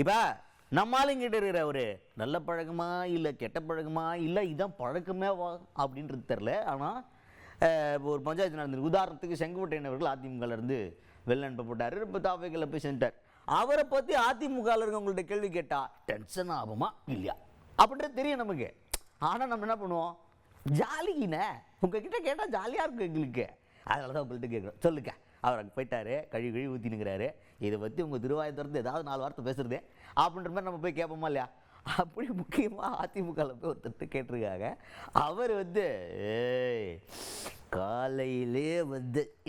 இப்போ நம்மளுங்கிட்ட இருக்கிற ஒரு நல்ல பழக்கமா இல்லை கெட்ட பழக்கமா இல்லை இதான் பழக்கமே வா அப்படின்றது தெரில. ஆனால் ஒரு பஞ்சாயத்து நடந்தது. உதாரணத்துக்கு செங்கோட்டையன் அவர்கள் அதிமுகலேருந்து வெளில அனுப்பப்பட்டார். இப்போ தாவைகளை போய் சென்றார். அவரை பற்றி அதிமுகவில் இருக்கவங்கள்ட்ட கேள்வி கேட்டால் டென்ஷன் ஆகுமா இல்லையா அப்படின்றது தெரியும் நமக்கு. ஆனால் நம்ம என்ன பண்ணுவோம், ஜாலிக்கினே உங்ககிட்ட கேட்டால் ஜாலியாக இருக்கும் எங்களுக்கு, அதனால தான் உங்கள்கிட்ட கேட்குறோம். சொல்லுங்க. அவர் அங்கே போயிட்டாரு, கழுவி ஊற்றினுங்கிறாரு, இதை பற்றி உங்கள் திருவாயை திறந்து ஏதாவது 4 வார்த்தை பேசுறது அப்படின்ற மாதிரி நம்ம போய் கேட்போமா இல்லையா? அப்படி முக்கியமாக அதிமுகவில் போய் ஒருத்தர் கேட்டிருக்காங்க. அவர் காலையிலே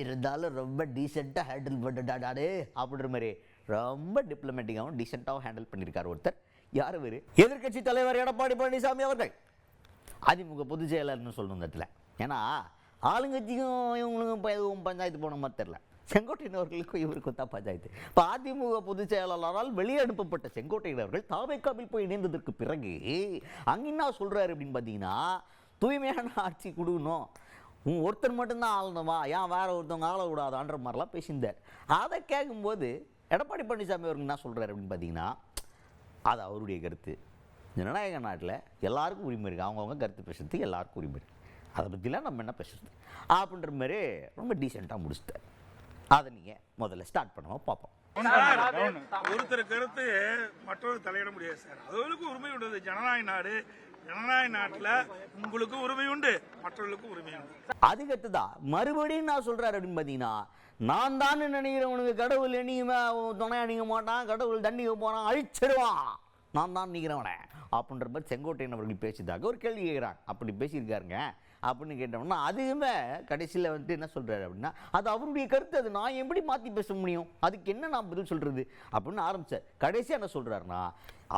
இருந்தாலும் ரொம்ப டீசெண்டாக ஹேண்டில் பண்ணிட்டாடே அப்படின்ற மாதிரி ரொம்ப டிப்ளமேட்டிக்காகவும் டீசெண்டாகவும் ஹேண்டில் பண்ணியிருக்கார் ஒருத்தர். யார் இவர்? எதிர்க்கட்சி தலைவர் எடப்பாடி பழனிசாமி அவர்கள். அதிமுக பொதுச் செயலர்னு சொல்லணும் இந்த இடத்துல. ஏன்னா ஆளுங்கட்சிக்கும் இவங்களுக்கும் எதுவும் பஞ்சாயத்து போன மாதிரி தெரில. செங்கோட்டையன் அவர்களுக்கும் இவருக்கும் தான் பஞ்சாயத்து. இப்போ அதிமுக பொதுச் செயலாளரால் வெளியே அனுப்பப்பட்ட செங்கோட்டையன் அவர்கள் தாவேக்காவில் போய் இணைந்ததற்கு பிறகு அங்கே என்ன சொல்கிறாரு அப்படின்னு பார்த்தீங்கன்னா, தூய்மையான ஆட்சி கொடுக்கணும், ஒருத்தர் மட்டும்தான் ஆளணுமா, ஏன் வேற ஒருத்தவங்க ஆளக்கூடாதான்ற மாதிரிலாம் பேசியிருந்தார். அதை கேட்கும்போது எடப்பாடி பழனிசாமி அவர்கள் என்ன சொல்கிறார் அப்படின்னு பார்த்தீங்கன்னா, அது அவருடைய கருத்து. ஜனநாயக நாட்டில் எல்லாருக்கும் உரிமை இருக்குது, அவங்கவுங்க கருத்து பேசுறதுக்கு எல்லாருக்கும் உரிமை இருக்குது, அதை பற்றிலாம் நம்ம என்ன பேசுறது அப்படின்ற மாதிரி ரொம்ப டீசெண்டாக முடிச்சுட்டார். அதை நீங்கள் முதல்ல ஸ்டார்ட் பண்ணுவோம் பார்ப்போம். ஒருத்தர் கருத்து மற்றொரு தலையிட முடியாது சார். அவர்களுக்கும் உரிமை உண்டு. ஜனநாயக நாடு, ஜனநாயக நாட்டில் உங்களுக்கும் உரிமை உண்டு, மற்றவர்களுக்கும் உரிமை உண்டு. அதுக்கடுத்து தான் மறுபடியும் நான் சொல்றாரு அப்படின்னு பார்த்தீங்கன்னா, நான் தான் நினைக்கிறவனுக்கு கடவுள் என்னைக்குமே துணையா நிற்க மாட்டான், கடவுள் தண்டிக்க போனான் அழிச்சிடுவான், நான் தான் நிற்கிறவனே அப்படின்ற மாதிரி செங்கோட்டையன் அவர்கள் பேசியதாக ஒரு கேள்வி கேட்குறாங்க. அப்படி பேசியிருக்காருங்க அப்படின்னு கேட்டோம்னா, அதுவுமே கடைசியில் என்ன சொல்கிறாரு அப்படின்னா, அது அவருடைய கருத்து, அது நான் எப்படி மாற்றி பேச முடியும், அதுக்கு என்ன நான் பதில் சொல்கிறது அப்படின்னு ஆரம்பித்தார். கடைசியாக என்ன சொல்கிறாருன்னா,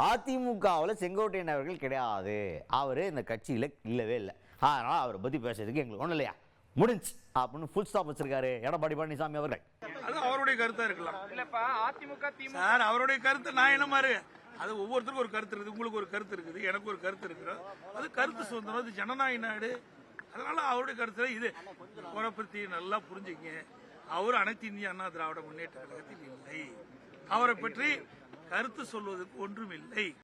அதிமுகவில் செங்கோட்டையன் அவர்கள் கிடையாது, அவர் இந்த கட்சியில் இல்லவே இல்லை, அதனால் அவரை பற்றி பேசுறதுக்கு எங்களுக்கு ஒன்றும் இல்லையா, முடிஞ்சு அப்படின்னு ஃபுல் ஸ்டாப் வச்சிருக்காரு எடப்பாடி பழனிசாமி அவர்கள். அது அவருடைய கருத்தாக இருக்கலாம். சார் அவருடைய கருத்து நான் என்ன மாதிரி, அது ஒவ்வொருத்தருக்கும் ஒரு கருத்து இருக்குது, உங்களுக்கு ஒரு கருத்து இருக்குது, எனக்கு ஒரு கருத்து இருக்குது, அது கருத்து சுதந்திரம், அது ஜனநாயக நாடு. அதனால அவருடைய கருத்துல இது அவரை பற்றி நல்லா புரிஞ்சுங்க. அவர் அனைத்து இந்திய அண்ணா திராவிட முன்னேற்ற கழகத்தில் இல்லை, அவரை பற்றி கருத்து சொல்வதற்கு ஒன்றும் இல்லை.